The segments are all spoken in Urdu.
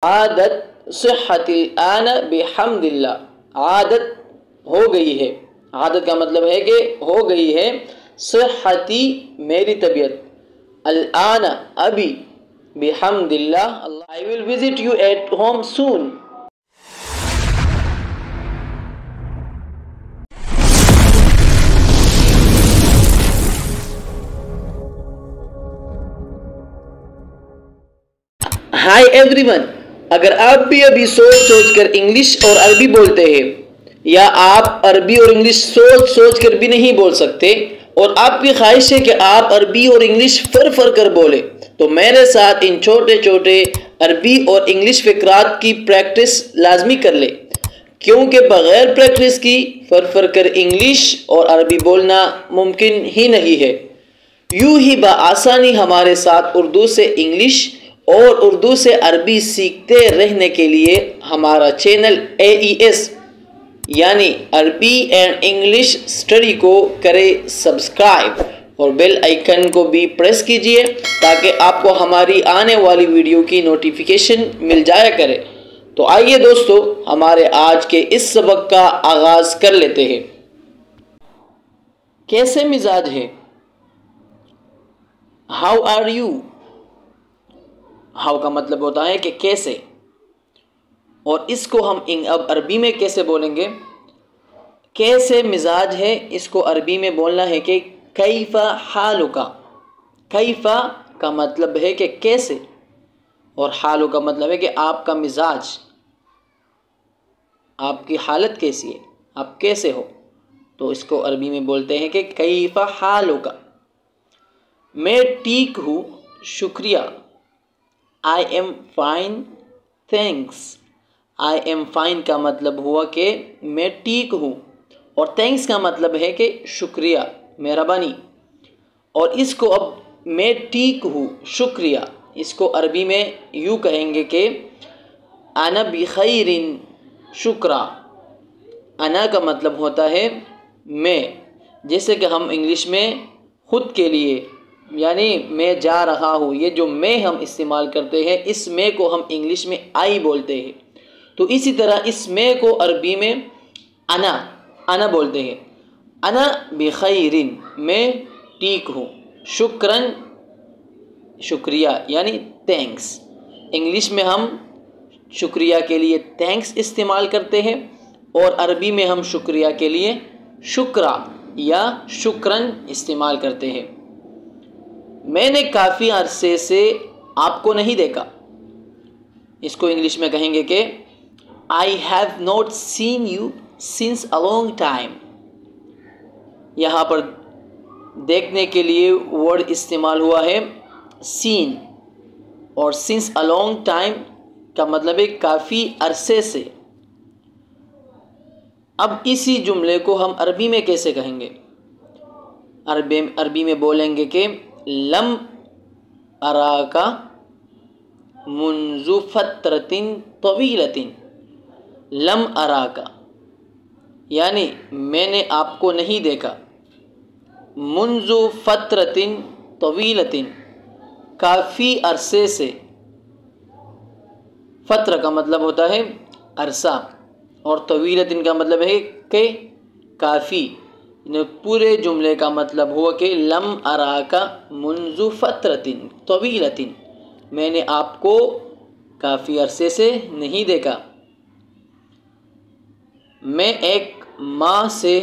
عادت صحتی الآن بحمدللہ، عادت ہو گئی ہے، عادت کا مطلب ہے کہ ہو گئی ہے، صحتی میری طبیعت، الآن ابھی، بحمدللہ اللہ، I will visit you at home soon. High every one, اگر آپ بھی ابھی سوچ سوچ کر انگلش اور عربی بولتے ہیں، یا آپ عربی اور انگلش سوچ سوچ کر بھی نہیں بول سکتے، اور آپ کی خواہش ہے کہ آپ عربی اور انگلش فر کر بولیں، تو میرے ساتھ ان چھوٹے چھوٹے عربی اور انگلش فقرات کی پریکٹس لازمی کر لیں، کیونکہ بغیر پریکٹس کی فر کر انگلش اور عربی بولنا ممکن ہی نہیں ہے۔ یوں ہی بآسانی ہمارے ساتھ اردو سے انگلش اور اردو سے عربی سیکھتے رہنے کے لیے ہمارا چینل AES یعنی عربی اینڈ انگلش اسٹڈی کو کرے سبسکرائب، اور بیل آئیکن کو بھی پریس کیجئے تاکہ آپ کو ہماری آنے والی ویڈیو کی نوٹیفیکیشن مل جایا کرے۔ تو آئیے دوستو، ہمارے آج کے اس سبق کا آغاز کر لیتے ہیں۔ کیسے مزاج ہے؟ How are you? ہاؤ کا مطلب ہوتا ہے کہ کیسے، اور اس کو ہم اب عربی میں کیسے بولیں گے؟ کیسے مزاج ہے، اس کو عربی میں بولنا ہے کہ کیف حالک۔ کیف کا مطلب ہے کہ کیسے، اور حالو کا مطلب ہے کہ آپ کا مزاج، آپ کی حالت کیسی ہے، آپ کیسے ہو، تو اس کو عربی میں بولتے ہیں کہ کیف حالک۔ میں ٹھیک ہوں، شکریہ۔ I am fine, thanks۔ I am fine کا مطلب ہوا کہ میں ٹھیک ہوں، اور thanks کا مطلب ہے کہ شکریہ، مہربانی۔ اور اس کو اب میں ٹھیک ہوں، شکریہ، اس کو عربی میں یوں کہیں گے کہ انا بخیر شکرا۔ انا کا مطلب ہوتا ہے میں، جیسے کہ ہم انگلش میں خود کے لیے یعنی میں جا رہا ہوں، یہ جو میں ہم استعمال کرتے ہیں، اس میں کو ہم انگلش میں آئی بولتے ہیں، تو اسی طرح اس میں کو عربی میں انا بولتے ہیں۔ انا بخیر، میں ٹھیک ہوں، شکراً، شکریہ یعنی تھینکس۔ انگلش میں ہم شکریہ کے لیے تھینکس استعمال کرتے ہیں، اور عربی میں ہم شکریہ کے لیے شکرا یا شکراً استعمال کرتے ہیں۔ میں نے کافی عرصے سے آپ کو نہیں دیکھا، اس کو انگلش میں کہیں گے کہ I have not seen you since a long time۔ یہاں پر دیکھنے کے لیے ورڈ استعمال ہوا ہے seen، اور since a long time کا مطلب ہے کافی عرصے سے۔ اب اسی جملے کو ہم عربی میں کیسے کہیں گے؟ عربی میں بولیں گے کہ لم اراک منذ فترۃ طویلۃ۔ لم اراک یعنی میں نے آپ کو نہیں دیکھا، منذ فترۃ طویلۃ کافی عرصے سے، فترہ کا مطلب ہوتا ہے عرصہ، اور طویلۃ کا مطلب ہے کہ کافی، پورے جملے کا مطلب ہوا کہ لم اراک منذ فترۃ طویلۃ، میں نے آپ کو کافی عرصے سے نہیں دیکھا۔ میں ایک ماہ سے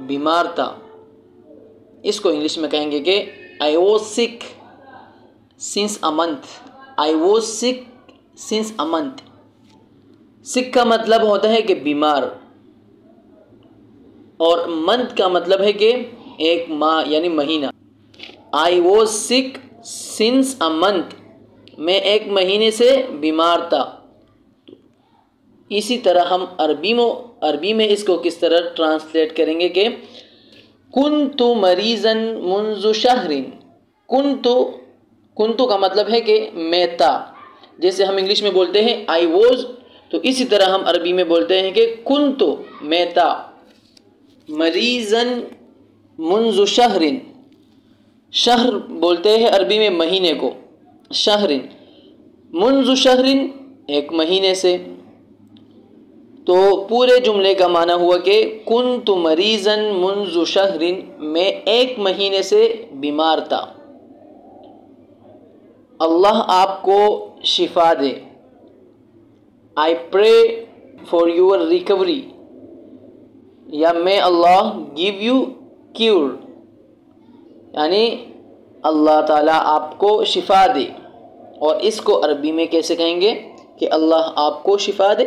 بیمار تھا، اس کو انگلش میں کہیں گے کہ I was sick since a month۔ I was sick since a month۔ sick کا مطلب ہوتا ہے کہ بیمار، اور month کا مطلب ہے کہ ایک ماہ یعنی مہینہ۔ I was sick since a month، میں ایک مہینے سے بیمار تھا۔ اسی طرح ہم عربی میں اس کو کس طرح ٹرانسلیٹ کریں گے کہ کنت مریضا منذ شہر۔ کنتو کا مطلب ہے کہ میں تھا، جیسے ہم انگلش میں بولتے ہیں I was، تو اسی طرح ہم عربی میں بولتے ہیں کہ کنتو، میں تھا، مریضا منذ شہر۔ شہر بولتے ہیں عربی میں مہینے کو، شہر، منذ شہر ایک مہینے سے، تو پورے جملے کا معنی ہوا کہ کنت مریضا منذ شہر، میں ایک مہینے سے بیمار تھا، اللہ آپ کو شفا دے، I pray for your recovery، یا may Allah give you cure، یعنی اللہ تعالیٰ آپ کو شفا دے۔ اور اس کو عربی میں کیسے کہیں گے کہ اللہ آپ کو شفا دے؟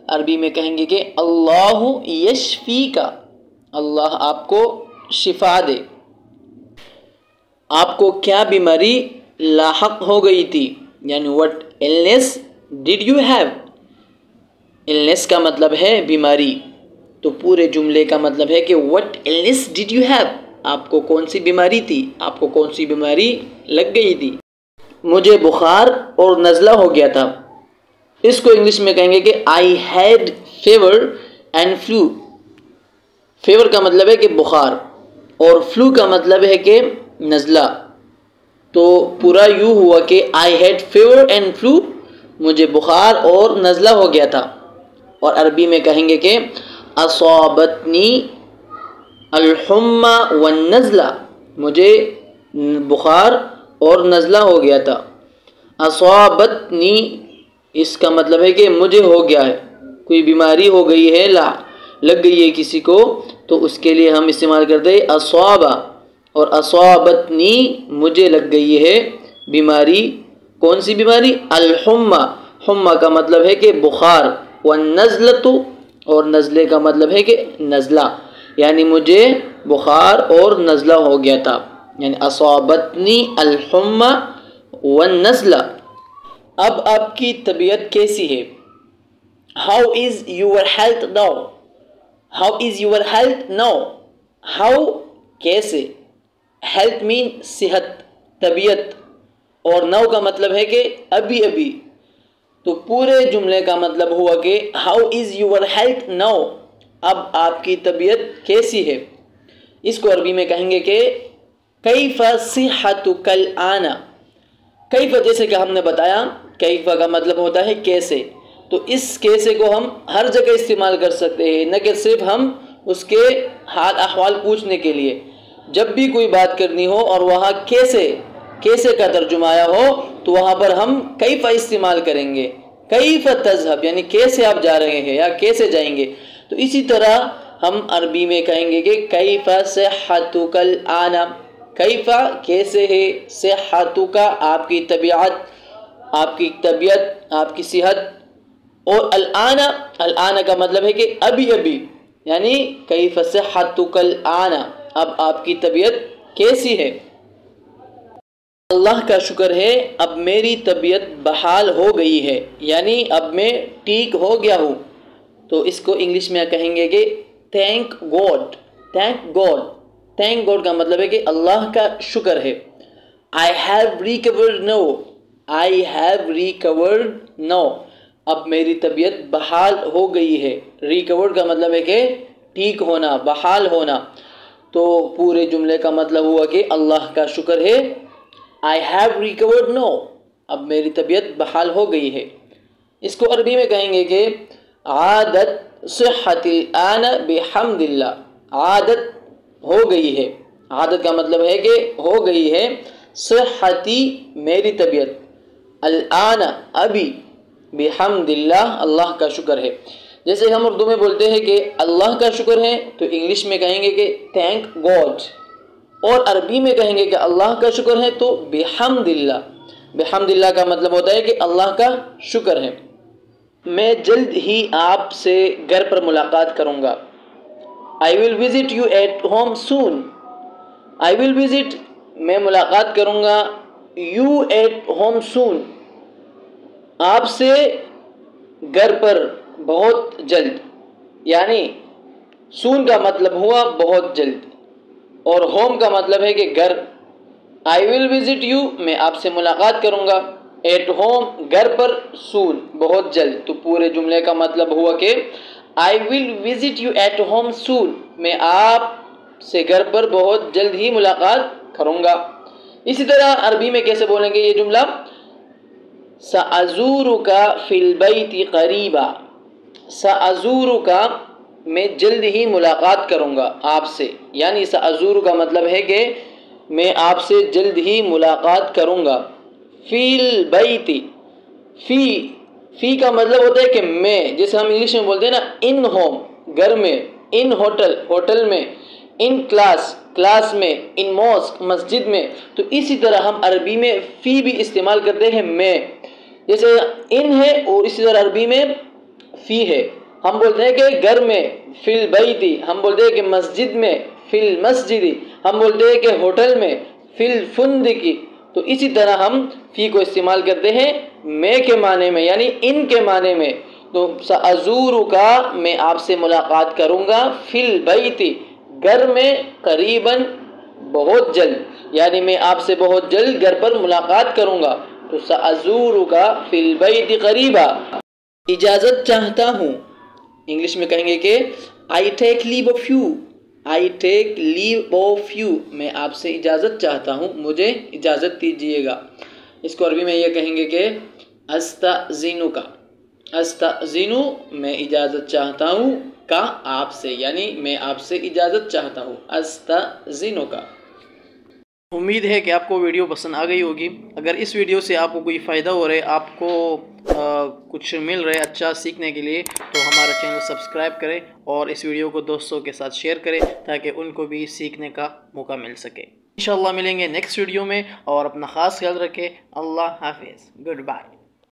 عربی میں کہیں گے کہ اللہ یشفیکا، اللہ آپ کو شفا دے۔ آپ کو کیا بیماری لاحق ہو گئی تھی، یعنی what illness did you have؟ illness کا مطلب ہے بیماری، تو پورے جملے کا مطلب ہے کہ what illness did you have؟ آپ کو کون سی بیماری تھی، آپ کو کون سی بیماری لگ گئی تھی؟ مجھے بخار اور نزلہ ہو گیا تھا، اس کو انگلش میں کہیں گے کہ I had fever and flu۔ Fever کا مطلب ہے کہ بخار، اور فلو کا مطلب ہے کہ نزلہ، تو پورا یوں ہوا کہ I had fever and flu، مجھے بخار اور نزلہ ہو گیا تھا۔ اور عربی میں کہیں گے کہ اصابتنی الحمى والنزلہ، مجھے بخار اور نزلہ ہو گیا تھا۔ اصابتنی اس کا مطلب ہے کہ مجھے ہو گیا ہے، کوئی بیماری ہو گئی ہے، لگ گئی ہے کسی کو، تو اس کے لیے ہم استعمال کرتے ہیں اصابہ، اور اصابتنی مجھے لگ گئی ہے بیماری۔ کون سی بیماری؟ الحمى، حمى کا مطلب ہے کہ بخار، والنزلۃ، اور نزلے کا مطلب ہے کہ نزلہ، یعنی مجھے بخار اور نزلہ ہو گیا تھا، یعنی اصابتنی الحمى والنزلہ۔ اب آپ کی طبیعت کیسی ہے؟ How is your health now؟ How is your health now؟ How کیسے، health mean صحت، طبیعت، اور now کا مطلب ہے کہ ابھی ابھی، تو پورے جملے کا مطلب ہوا کہ How is your health now؟ اب آپ کی طبیعت کیسی ہے؟ اس کو عربی میں کہیں گے کہ کیف صحتک الآن۔ کیف جیسے کہ ہم نے بتایا، کیف کا مطلب ہوتا ہے کیسے، تو اس کیسے کو ہم ہر جگہ استعمال کر سکتے ہیں، نہ کہ صرف ہم اس کے حال احوال پوچھنے کے لیے۔ جب بھی کوئی بات کرنی ہو اور وہاں کیسے کا ترجمہ آیا ہو، تو وہاں پر ہم کیف استعمال کریں گے۔ کیف تذهب یعنی کیسے آپ جا رہے ہیں یا کیسے جائیں گے، تو اسی طرح ہم عربی میں کہیں گے کہ کیف صحتک الآن، کیف کیسے ہے، صحتک آپ کی طبیعت، آپ کی صحت، اور الآن کا مطلب ہے کہ ابھی ابھی، یعنی کیف صحتک الآن، اب آپ کی طبیعت کیسی ہے؟ اللہ کا شکر ہے اب میری طبیعت بحال ہو گئی ہے، یعنی اب میں ٹھیک ہو گیا ہوں، تو اس کو انگلش میں کہیں گے کہ تھینک گاڈ۔ تھینک گاڈ کا مطلب ہے کہ اللہ کا شکر ہے۔ I have recovered now، اب میری طبیعت بحال ہو گئی ہے۔ ریکورڈ کا مطلب ہے کہ ٹھیک ہونا، بحال ہونا، تو پورے جملے کا مطلب ہوا کہ اللہ کا شکر ہے I have recovered now، اب میری طبیعت بحال ہو گئی ہے۔ اس کو عربی میں کہیں گے کہ عادت صحت الآن بحمد اللہ، عادت ہو گئی ہے، عادت کا مطلب ہے کہ ہو گئی ہے، صحتی میری طبیعت، الآن ابھی، بحمد اللہ اللہ کا شکر ہے۔ جیسے ہم اردو میں بولتے ہیں کہ اللہ کا شکر ہے، تو انگلش میں کہیں گے کہ تھینک گاڈ، اور عربی میں کہیں گے کہ اللہ کا شکر ہے تو بحمد اللہ۔ بحمد اللہ کا مطلب ہوتا ہے کہ اللہ کا شکر ہے۔ میں جلد ہی آپ سے گھر پر ملاقات کروں گا۔ I will visit you at home soon۔ I will visit میں ملاقات کروں گا، you at home soon آپ سے گھر پر بہت جلد، یعنی soon کا مطلب ہوا بہت جلد، اور ہوم کا مطلب ہے کہ گھر۔ I will visit you میں آپ سے ملاقات کروں گا، at home گھر پر، soon بہت جلد، تو پورے جملے کا مطلب ہوا کہ I will visit you at home soon میں آپ سے گھر پر بہت جلد ہی ملاقات کروں گا۔ اسی طرح عربی میں کیسے بولیں گے یہ جملہ؟ سأزورک فی البیت قریبا، سأزورک میں جلد ہی ملاقات کروں گا آپ سے، یعنی سأزورک کا مطلب ہے کہ میں آپ سے جلد ہی ملاقات کروں گا۔ فی البیت، فی کا مطلب ہوتا ہے کہ میں، جیسے ہم انگلش میں بولتے ہیں نا ان ہوم گھر میں، ان ہوٹل ہوٹل میں، ان کلاس کلاس میں، ان ماسک مسجد میں، تو اسی طرح ہم عربی میں فی بھی استعمال کرتے ہیں میں، جیسے ان ہے اور اسی طرح عربی میں فی ہے۔ ہم بولتے ہیں کہ گھر میں فی البیت، ہم بولتے ہیں کہ مسجد میں فی المسجد، ہم بولتے ہیں کہ ہوٹل میں فی الفندق، تو اسی طرح ہم فی کو استعمال کرتے ہیں میں کے معنی میں، یعنی ان کے معنی میں۔ تو سأزورک میں آپ سے ملاقات کروں گا، فی البیت گھر میں، قریباً بہت جلد، یعنی میں آپ سے بہت جلد گھر پر ملاقات کروں گا۔ تو سأزورک فی البیت قریبا، اجازت چاہتا ہوں، انگلش میں کہیں گے کہ I take leave of you، I take leave of you، میں آپ سے اجازت چاہتا ہوں، مجھے اجازت دیجیے گا۔ اس کو عربی میں یہ کہیں گے کہ استأذنک، استأذن میں اجازت چاہتا ہوں کا آپ سے، یعنی میں آپ سے اجازت چاہتا ہوں، استأذنک۔ امید ہے کہ آپ کو ویڈیو پسند آ گئی ہوگی۔ اگر اس ویڈیو سے آپ کو کوئی فائدہ ہو رہا ہے، آپ کو کچھ مل رہا ہے اچھا سیکھنے کے لیے، تو ہمارا چینل سبسکرائب کریں اور اس ویڈیو کو دوستوں کے ساتھ شیئر کریں تاکہ ان کو بھی سیکھنے کا موقع مل سکے۔ انشاءاللہ ملیں گے نیکسٹ ویڈیو میں، اور اپنا خاص خیال رکھیں۔ اللہ حافظ، گڈ بائے۔